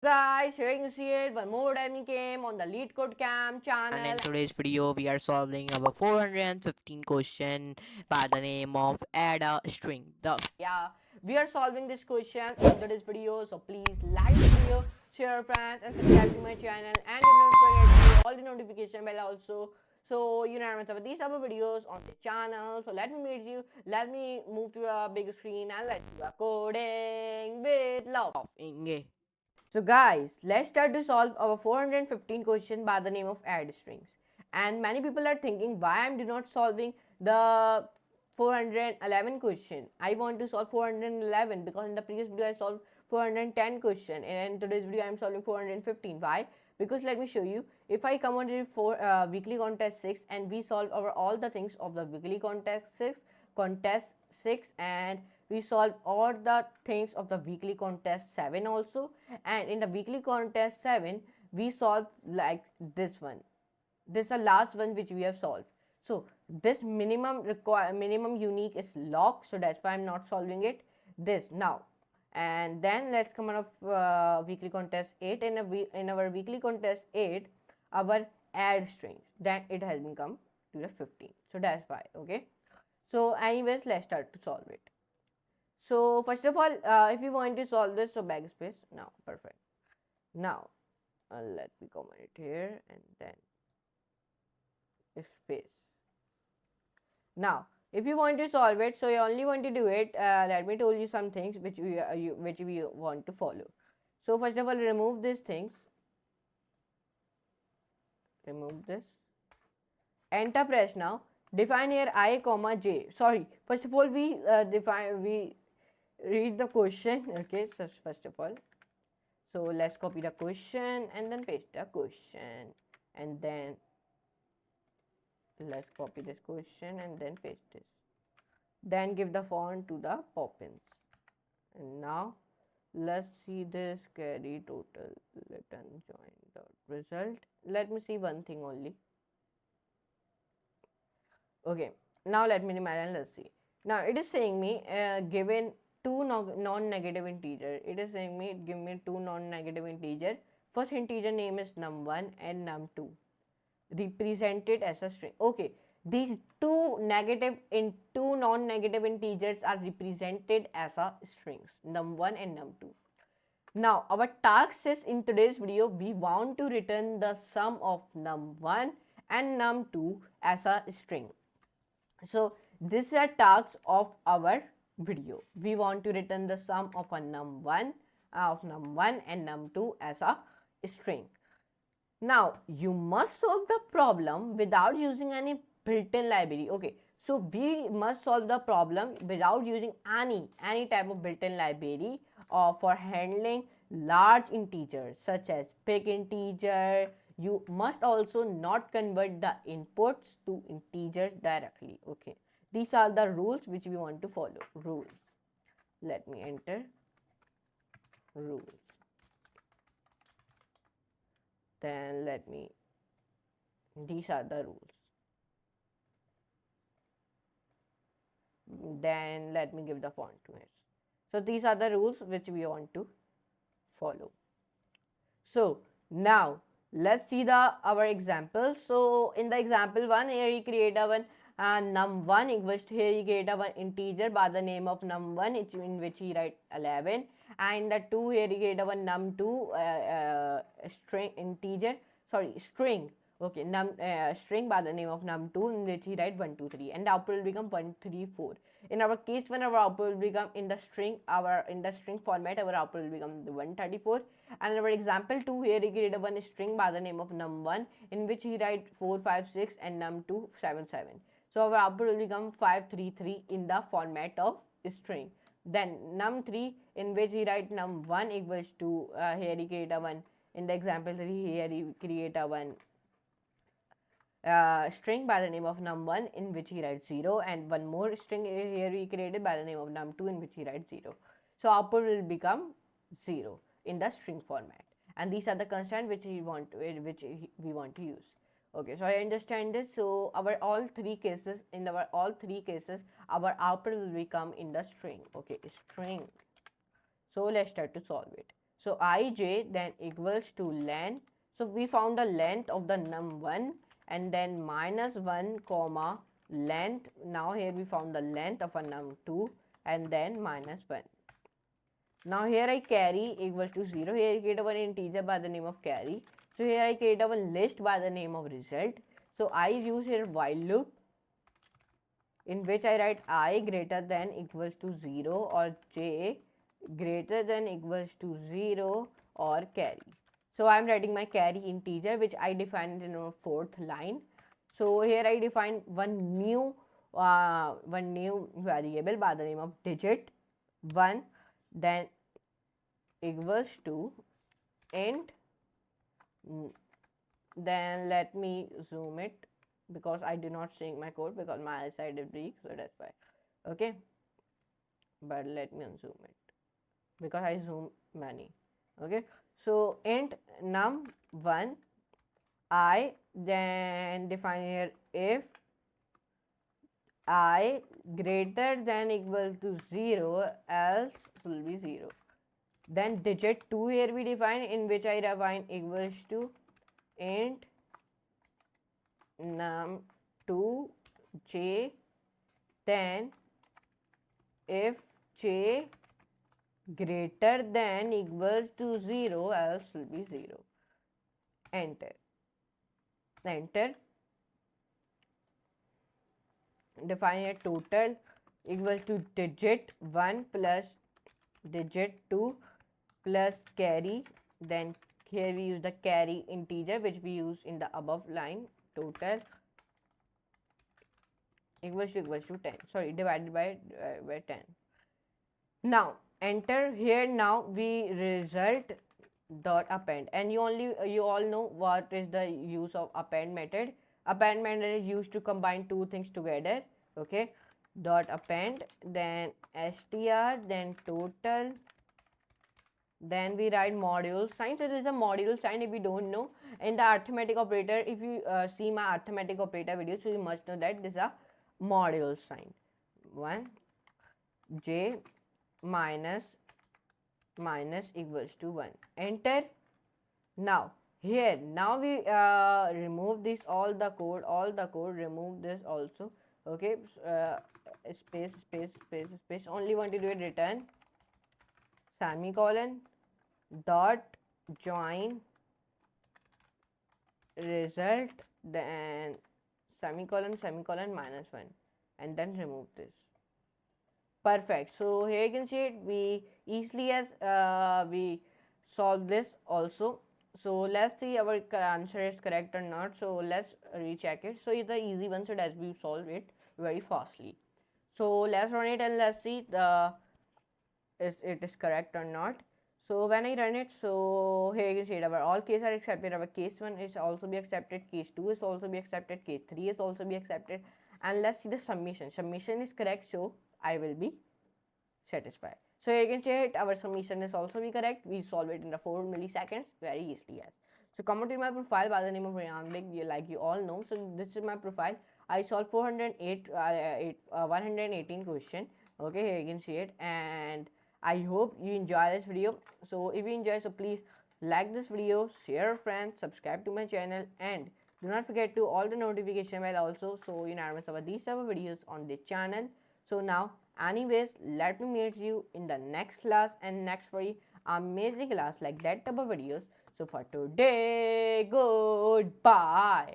Guys, here you see it. One more time we came on the LeetCode Cam And in channel. today's video, we are solving our 415 question by the name of add a string. Yeah, we are solving this question in today's video. So please like the video, share friends, and subscribe to my channel. And don't forget to hit all the notification bell also. So you never miss these other videos on the channel. So let me meet you. Let me move to a big screen and let's do a coding with love. Inge. So guys, let's start to solve our 415 question by the name of add strings. And many people are thinking why I'm not solving the 411 question. I want to solve 411 because in the previous video I solved 410 question and in today's video I'm solving 415. Why? Because let me show you. If I come on to weekly contest 6 and we solve our all the things of the weekly contest 6 and we solve all the things of the weekly contest 7 also, and in the weekly contest 7 we solve like this one. This is the last one which we have solved. So this minimum unique is locked, so that's why I'm not solving it this now. And then let's come out of weekly contest 8. In our weekly contest 8 our add strings, then it has been come to the 15, so that's why. Okay, so anyways, let's start to solve it. So first of all, if you want to solve this, so backspace now, perfect. Now let me comment it here and then space. Now if you want to solve it, so you only want to do it, let me tell you some things which we want to follow. So first of all, remove these things, remove this, enter press. Now define here I comma j. Sorry, first of all we read the question. Okay, so first of all, so let's copy the question and then paste the question, and then let's copy this question and then paste this, then give the font to the poppins. And now let's see this carry total return join dot result. Let me see one thing only. Okay, now let me imagine. Let's see. Now it is saying me given two non-negative integer. It is saying me give me two non-negative integer. First integer name is num1 and num2, represented as a string. Okay, these two non-negative integers are represented as a strings, num1 and num2. Now our task is, in today's video we want to return the sum of num1 and num2 as a string. So this is a task of our video. We want to return the sum of a num1 and num2 as a string. Now you must solve the problem without using any built-in library. Okay, so we must solve the problem without using any type of built-in library for handling large integers such as big integer. You must also not convert the inputs to integers directly. Okay, these are the rules which we want to follow. Rules. Let me enter rules. Then let me, these are the rules. Then let me give the font to it. So these are the rules which we want to follow. So now let's see our example. So in the example 1, here you create a one num1 equals to, here you create a one integer by the name of num1 in which he write 11, and the 2, here you create a one num2 string. Okay, string by the name of num2 in which he write 1 2 3, and the output will become 1 3 4. In our case, when our output will become in the string format, our output will become 134. And our example 2, here he create one string by the name of num1 in which he write 4 5 6 and num2 7 7. So our output will become 533 in the format of string. Then num3 in which he write num1 equals to, here he create a one in the example 3, here he create a one string by the name of num1 in which he writes 0, and one more string here we created by the name of num2 in which he writes 0. So output will become 0 in the string format, and these are the constants which we want to use. Okay, so I understand this. So in our all three cases our output will become in the string. Okay, string. So let's start to solve it. So ij then equals to len. So we found the length of the num1 and then minus 1 comma length. Now here we found the length of a num2 and then minus 1. Now here I carry equals to 0. Here I create one integer by the name of carry. So here I create one list by the name of result. So I use here while loop in which I write I greater than equals to 0 or j greater than equals to 0 or carry. So I am writing my carry integer which I defined in our fourth line. So here I define one new variable by the name of digit 1 then equals to int. Then let me zoom it because I do not sync my code because my eyesight is weak, so that's why. Okay, but let me unzoom it because I zoom many. Okay, so int num1 I, then define here if I greater than equal to 0 else will be 0. Then digit 2 here we define in which I define equals to int num2 j, then if j greater than equals to 0 else will be 0. Enter. Define a total equals to digit 1 plus digit 2 plus carry. Then here we use the carry integer which we use in the above line. Total equals to 10, sorry, divided by 10. Now enter. Here now we result dot append, and you all know what is the use of append method. Append method is used to combine two things together. Okay, dot append, then str, then total, then we write module sign. So this is a module sign. If you don't know, in the arithmetic operator, if you see my arithmetic operator video, so you must know that this is a module sign. 1 j minus equals to 1. Enter. Now here now we remove this all the code remove this also. Okay, space only want to do it, return semicolon dot join result, then semicolon -1 and then remove this. Perfect. So here you can see it, we easily as we solve this also. So let's see our answer is correct or not. So let's recheck it. So it's the easy one, so as we solve it very fastly. So let's run it and let's see it is correct or not. So when I run it, so here you can see it, our all cases are accepted, our case 1 is also be accepted, case 2 is also be accepted, case 3 is also be accepted, and let's see the summation is correct, so I will be satisfied. So you can see it, our summation is also be correct, we solve it in the 4 milliseconds very easily. As so come to my profile by the name of Rayyan, like you all know. So this is my profile. I solved 118 question. Okay, here you can see it, and I hope you enjoy this video. So if you enjoy, so please like this video, share with friends, subscribe to my channel, and do not forget to all the notification bell also, so you never miss about these type of videos on this channel. So now anyways, let me meet you in the next class and next very amazing class like that type of videos. So for today, goodbye.